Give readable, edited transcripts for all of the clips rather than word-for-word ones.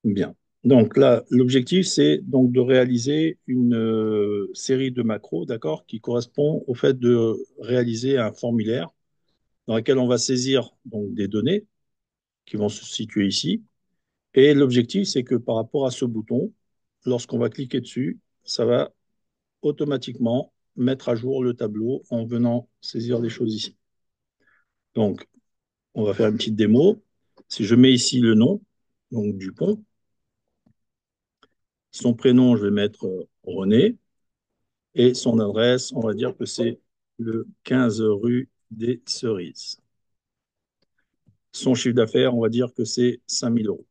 Bien. Donc là, l'objectif, c'est donc de réaliser une série de macros, d'accord, qui correspond au fait de réaliser un formulaire dans lequel on va saisir donc des données qui vont se situer ici. Et l'objectif, c'est que par rapport à ce bouton, lorsqu'on va cliquer dessus, ça va automatiquement mettre à jour le tableau en venant saisir des choses ici. Donc, on va faire une petite démo. Si je mets ici le nom, donc Dupont, son prénom, je vais mettre René, et son adresse, on va dire que c'est le 15 rue des Cerises. Son chiffre d'affaires, on va dire que c'est 5 000 euros.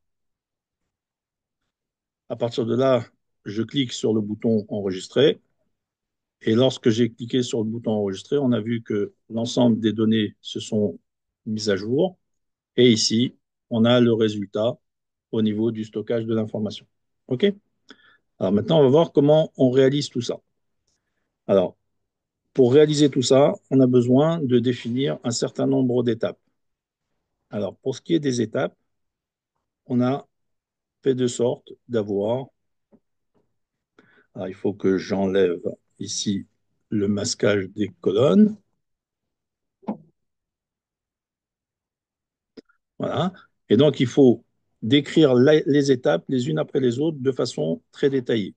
À partir de là, je clique sur le bouton enregistrer. Et lorsque j'ai cliqué sur le bouton enregistrer, on a vu que l'ensemble des données se sont mises à jour. Et ici, on a le résultat au niveau du stockage de l'information. OK? Alors maintenant, on va voir comment on réalise tout ça. Alors, pour réaliser tout ça, on a besoin de définir un certain nombre d'étapes. Alors, pour ce qui est des étapes, on a fait de sorte d'avoir. Alors, il faut que j'enlève ici le masquage des colonnes. Voilà. Et donc, il faut décrire les étapes les unes après les autres de façon très détaillée.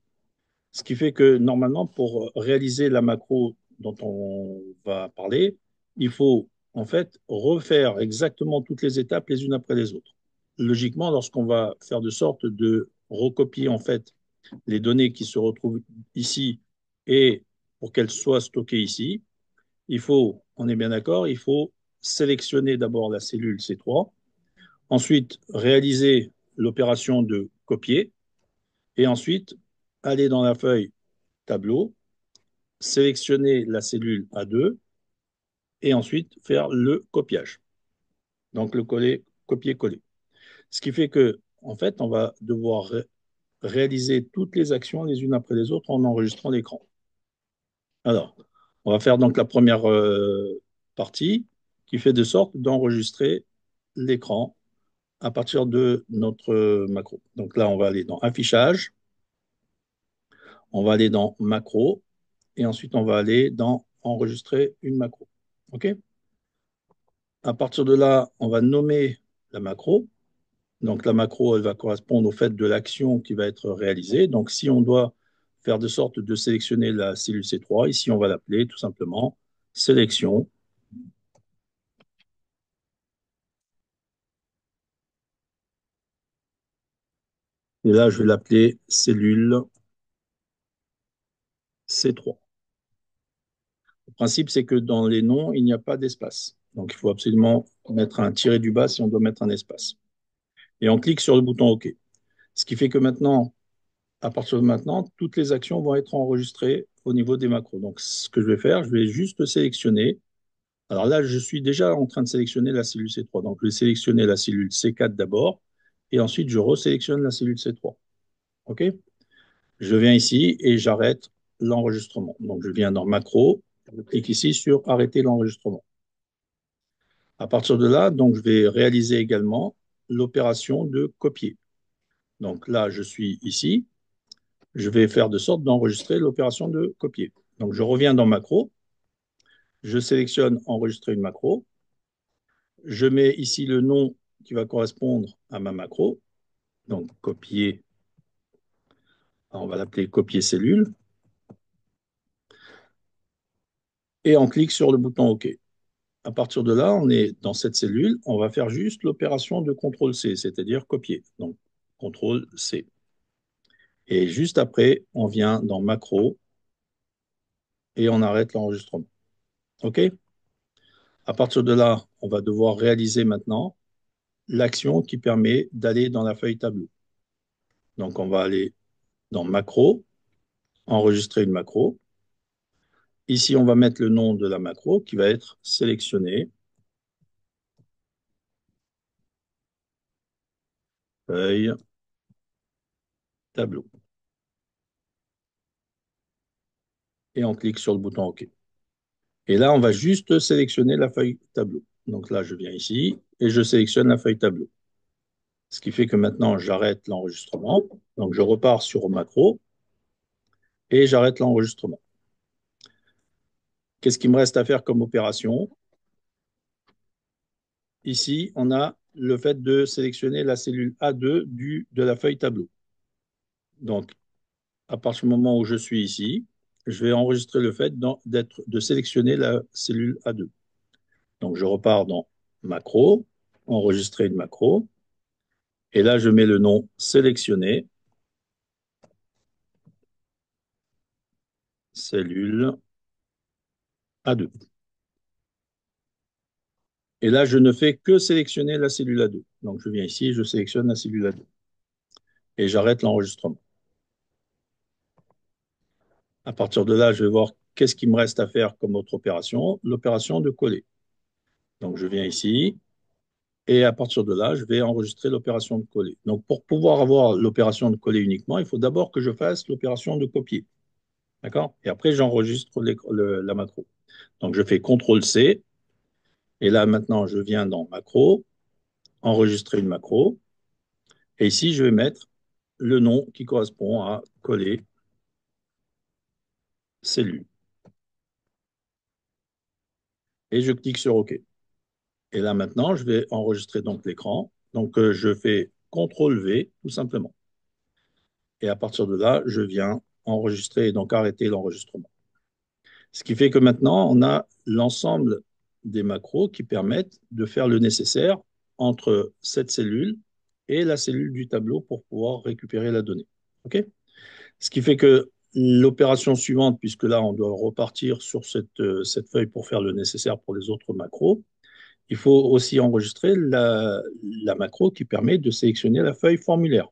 Ce qui fait que normalement, pour réaliser la macro dont on va parler, il faut en fait refaire exactement toutes les étapes les unes après les autres. Logiquement, lorsqu'on va faire de sorte de recopier en fait les données qui se retrouvent ici et pour qu'elles soient stockées ici, il faut, on est bien d'accord, il faut sélectionner d'abord la cellule C3, ensuite réaliser l'opération de copier et ensuite aller dans la feuille tableau, sélectionner la cellule A2 et ensuite faire le copiage. Donc le coller, copier-coller. Ce qui fait que, en fait, on va devoir réaliser toutes les actions les unes après les autres en enregistrant l'écran. Alors, on va faire donc la première partie qui fait de sorte d'enregistrer l'écran à partir de notre macro. Donc là, on va aller dans affichage, on va aller dans macro et ensuite on va aller dans enregistrer une macro. OK? À partir de là, on va nommer la macro. Donc la macro, elle va correspondre au fait de l'action qui va être réalisée. Donc si on doit faire de sorte de sélectionner la cellule C3, ici on va l'appeler tout simplement sélection. Et là, je vais l'appeler cellule C3. Le principe, c'est que dans les noms, il n'y a pas d'espace. Donc il faut absolument mettre un tiré du bas si on doit mettre un espace. Et on clique sur le bouton OK. Ce qui fait que maintenant, à partir de maintenant, toutes les actions vont être enregistrées au niveau des macros. Donc, ce que je vais faire, je vais juste sélectionner. Alors là, je suis déjà en train de sélectionner la cellule C3. Donc, je vais sélectionner la cellule C4 d'abord, et ensuite, je resélectionne la cellule C3. OK? Je viens ici et j'arrête l'enregistrement. Donc, je viens dans Macro, je clique ici sur Arrêter l'enregistrement. À partir de là, donc, je vais réaliser également l'opération de copier. Donc là, je suis ici. Je vais faire de sorte d'enregistrer l'opération de copier. Donc, je reviens dans Macro, je sélectionne Enregistrer une macro, je mets ici le nom qui va correspondre à ma macro, donc copier, on va l'appeler copier cellule, et on clique sur le bouton OK. À partir de là, on est dans cette cellule, on va faire juste l'opération de CTRL-C, c'est-à-dire copier. Donc, CTRL-C. Et juste après, on vient dans Macro et on arrête l'enregistrement. OK? À partir de là, on va devoir réaliser maintenant l'action qui permet d'aller dans la feuille tableau. Donc, on va aller dans Macro, enregistrer une macro. Ici, on va mettre le nom de la macro qui va être sélectionné, feuille, tableau. Et on clique sur le bouton OK. Et là, on va juste sélectionner la feuille tableau. Donc là, je viens ici et je sélectionne la feuille tableau. Ce qui fait que maintenant, j'arrête l'enregistrement. Donc, je repars sur macro et j'arrête l'enregistrement. Qu'est-ce qu'il me reste à faire comme opération? Ici, on a le fait de sélectionner la cellule A2 de la feuille tableau. Donc, à partir du moment où je suis ici, je vais enregistrer le fait de sélectionner la cellule A2. Donc, je repars dans macro, enregistrer une macro, et là, je mets le nom sélectionné, cellule A2. Et là, je ne fais que sélectionner la cellule A2. Donc, je viens ici, je sélectionne la cellule A2 et j'arrête l'enregistrement. À partir de là, je vais voir qu'est-ce qu'il me reste à faire comme autre opération, l'opération de coller. Donc, je viens ici et à partir de là, je vais enregistrer l'opération de coller. Donc, pour pouvoir avoir l'opération de coller uniquement, il faut d'abord que je fasse l'opération de copier. D'accord? Et après, j'enregistre la macro. Donc, je fais CTRL-C et là, maintenant, je viens dans macro, enregistrer une macro. Et ici, je vais mettre le nom qui correspond à coller cellule. Et je clique sur OK. Et là, maintenant, je vais enregistrer donc l'écran. Donc, je fais CTRL-V, tout simplement. Et à partir de là, je viens enregistrer et donc arrêter l'enregistrement. Ce qui fait que maintenant, on a l'ensemble des macros qui permettent de faire le nécessaire entre cette cellule et la cellule du tableau pour pouvoir récupérer la donnée. OK? Ce qui fait que l'opération suivante, puisque là, on doit repartir sur cette feuille pour faire le nécessaire pour les autres macros, il faut aussi enregistrer la macro qui permet de sélectionner la feuille formulaire.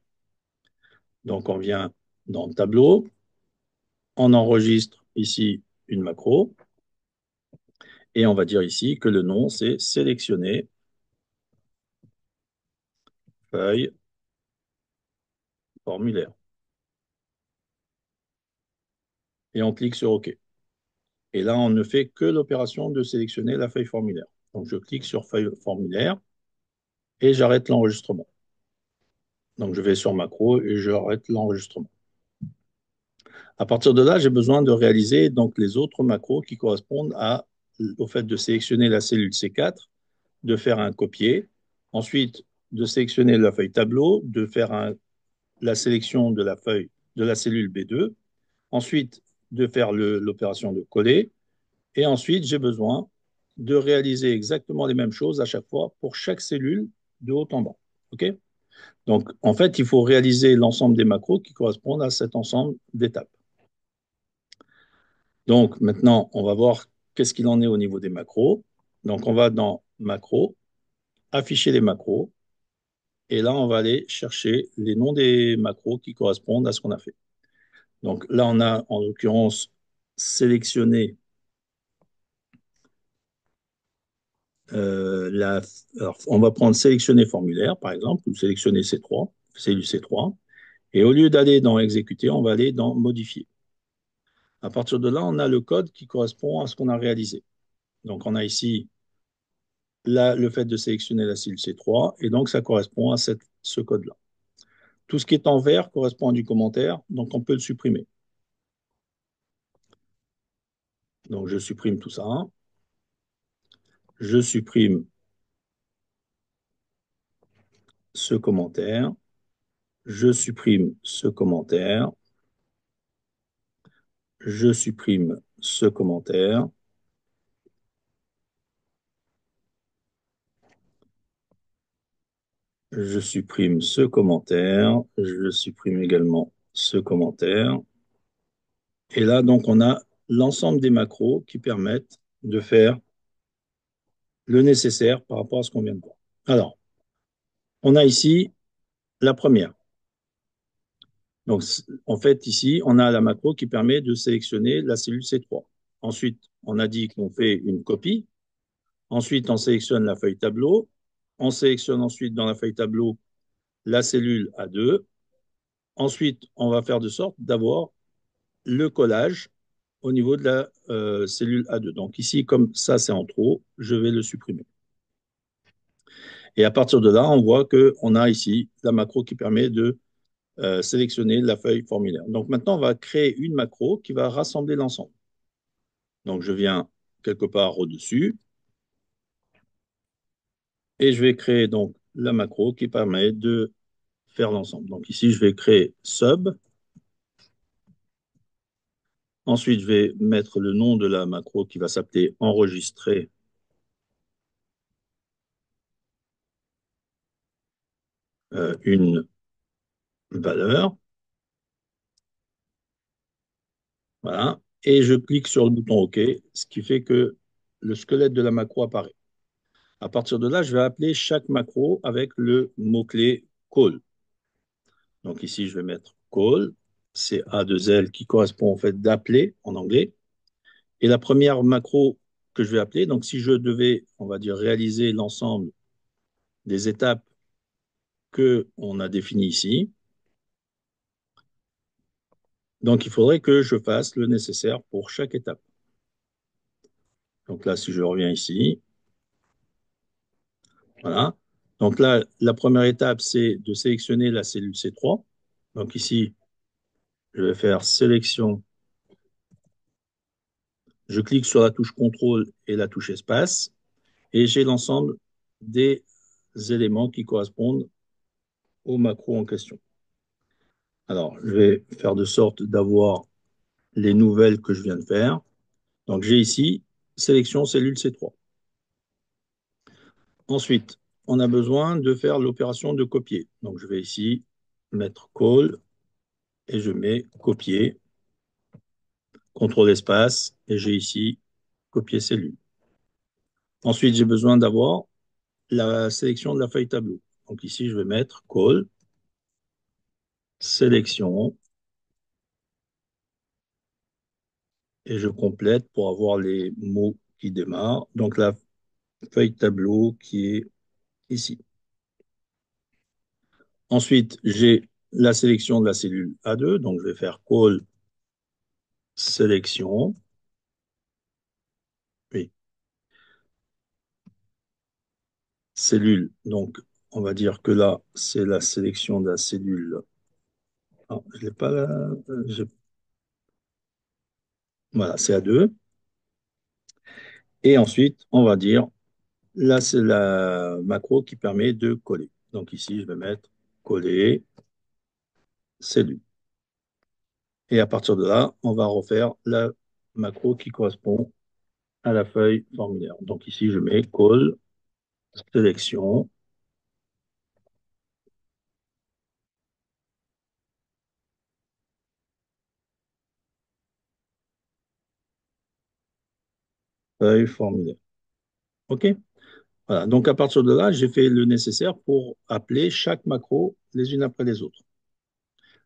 Donc, on vient dans le tableau, on enregistre ici une macro, et on va dire ici que le nom, c'est sélectionner feuille formulaire. Et on clique sur OK. Et là, on ne fait que l'opération de sélectionner la feuille formulaire. Donc, je clique sur feuille formulaire et j'arrête l'enregistrement. Donc, je vais sur macro et j'arrête l'enregistrement. À partir de là, j'ai besoin de réaliser donc les autres macros qui correspondent au fait de sélectionner la cellule C4, de faire un copier, ensuite de sélectionner la feuille tableau, de faire la sélection de la feuille de la cellule B2, ensuite de faire l'opération de coller, et ensuite j'ai besoin de réaliser exactement les mêmes choses à chaque fois pour chaque cellule de haut en bas. OK? Donc, en fait, il faut réaliser l'ensemble des macros qui correspondent à cet ensemble d'étapes. Donc, maintenant, on va voir qu'est-ce qu'il en est au niveau des macros. Donc, on va dans macros, afficher les macros, et là, on va aller chercher les noms des macros qui correspondent à ce qu'on a fait. Donc, là, on a en l'occurrence sélectionné alors, on va prendre sélectionner formulaire, par exemple, ou sélectionner C3, cellule C3. Et au lieu d'aller dans exécuter, on va aller dans modifier. À partir de là, on a le code qui correspond à ce qu'on a réalisé. Donc, on a ici le fait de sélectionner la cellule C3, et donc ça correspond à ce code-là. Tout ce qui est en vert correspond à du commentaire, donc on peut le supprimer. Donc, je supprime tout ça. Je supprime ce commentaire. Je supprime ce commentaire. Je supprime ce commentaire. Je supprime ce commentaire. Je supprime également ce commentaire. Et là, donc, on a l'ensemble des macros qui permettent de faire le nécessaire par rapport à ce qu'on vient de voir. Alors, on a ici la première. Donc, en fait, ici, on a la macro qui permet de sélectionner la cellule C3. Ensuite, on a dit qu'on fait une copie. Ensuite, on sélectionne la feuille tableau. On sélectionne ensuite dans la feuille tableau la cellule A2. Ensuite, on va faire de sorte d'avoir le collage au niveau de la cellule A2. Donc ici, comme ça, c'est en trop, je vais le supprimer. Et à partir de là, on voit qu'on a ici la macro qui permet de sélectionner la feuille formulaire. Donc maintenant, on va créer une macro qui va rassembler l'ensemble. Donc je viens quelque part au-dessus et je vais créer donc la macro qui permet de faire l'ensemble. Donc ici, je vais créer sub. Ensuite, je vais mettre le nom de la macro qui va s'appeler enregistrer une valeur. Voilà. Et je clique sur le bouton OK, ce qui fait que le squelette de la macro apparaît. À partir de là, je vais appeler chaque macro avec le mot-clé call. Donc ici, je vais mettre call. C'est A2L qui correspond en fait d'appeler en anglais. Et la première macro que je vais appeler, donc si je devais, on va dire, réaliser l'ensemble des étapes que on a définies ici, donc il faudrait que je fasse le nécessaire pour chaque étape. Donc là, si je reviens ici, voilà. Donc là, la première étape, c'est de sélectionner la cellule C3. Donc ici, je vais faire sélection. Je clique sur la touche contrôle et la touche espace et j'ai l'ensemble des éléments qui correspondent au macro en question. Alors, je vais faire de sorte d'avoir les nouvelles que je viens de faire. Donc, j'ai ici sélection cellule C3. Ensuite, on a besoin de faire l'opération de copier. Donc, je vais ici mettre call et je mets copier, contrôle espace et j'ai ici copier cellule. Ensuite, j'ai besoin d'avoir la sélection de la feuille tableau. Donc ici, je vais mettre call, sélection, et je complète pour avoir les mots qui démarrent. Donc la feuille tableau qui est ici. Ensuite, j'ai la sélection de la cellule A2, donc je vais faire call, sélection, oui, cellule. Donc, on va dire que là, c'est la sélection de la cellule. Ah, je l'ai pas là. Voilà, c'est A2. Et ensuite, on va dire, là, c'est la macro qui permet de coller. Donc ici, je vais mettre coller, cellule. Et à partir de là, on va refaire la macro qui correspond à la feuille formulaire. Donc ici, je mets call, sélection, feuille formulaire. OK? Voilà. Donc à partir de là, j'ai fait le nécessaire pour appeler chaque macro les unes après les autres.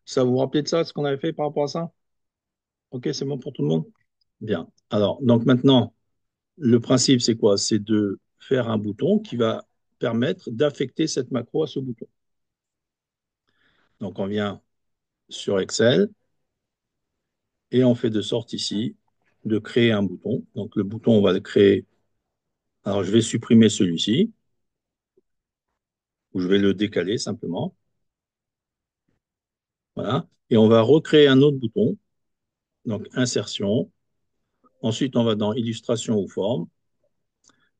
Ça vous rappelez de ça, ce qu'on avait fait par rapport à ça? OK, c'est bon pour tout le monde? Bien. Alors, donc maintenant, le principe, c'est quoi? C'est de faire un bouton qui va permettre d'affecter cette macro à ce bouton. Donc, on vient sur Excel et on fait de sorte ici de créer un bouton. Donc, le bouton, on va le créer. Alors, je vais supprimer celui-ci ou je vais le décaler simplement. Voilà. Et on va recréer un autre bouton. Donc, insertion. Ensuite, on va dans illustration ou forme.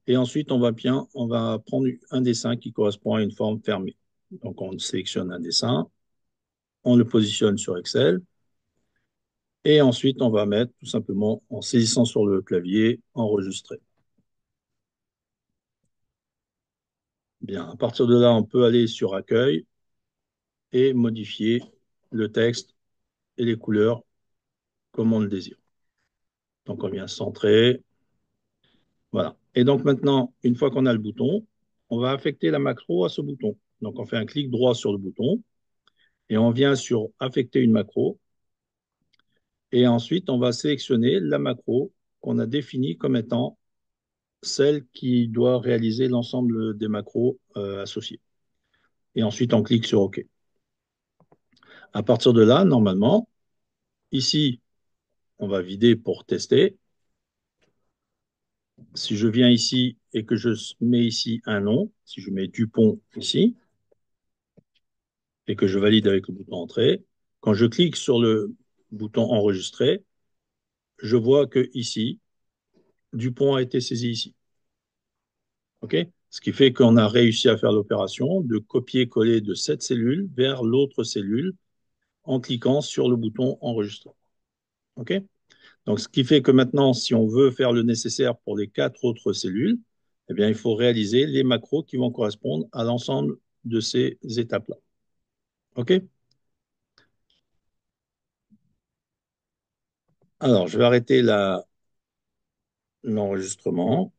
Et ensuite, on va prendre un dessin qui correspond à une forme fermée. Donc, on sélectionne un dessin, on le positionne sur Excel. Et ensuite, on va mettre tout simplement, en saisissant sur le clavier, enregistrer. Bien, à partir de là, on peut aller sur accueil et modifier le texte et les couleurs comme on le désire. Donc, on vient centrer. Voilà. Et donc maintenant, une fois qu'on a le bouton, on va affecter la macro à ce bouton. Donc, on fait un clic droit sur le bouton et on vient sur affecter une macro. Et ensuite, on va sélectionner la macro qu'on a définie comme étant celle qui doit réaliser l'ensemble des macros associés. Et ensuite, on clique sur OK. À partir de là, normalement, ici, on va vider pour tester. Si je viens ici et que je mets ici un nom, si je mets Dupont ici, et que je valide avec le bouton Entrée, quand je clique sur le bouton Enregistrer, je vois que ici, Dupont a été saisi ici. OK? Ce qui fait qu'on a réussi à faire l'opération de copier-coller de cette cellule vers l'autre cellule en cliquant sur le bouton Enregistrer. OK? Donc, ce qui fait que maintenant, si on veut faire le nécessaire pour les quatre autres cellules, eh bien, il faut réaliser les macros qui vont correspondre à l'ensemble de ces étapes-là. OK? Alors, je vais arrêter l'enregistrement.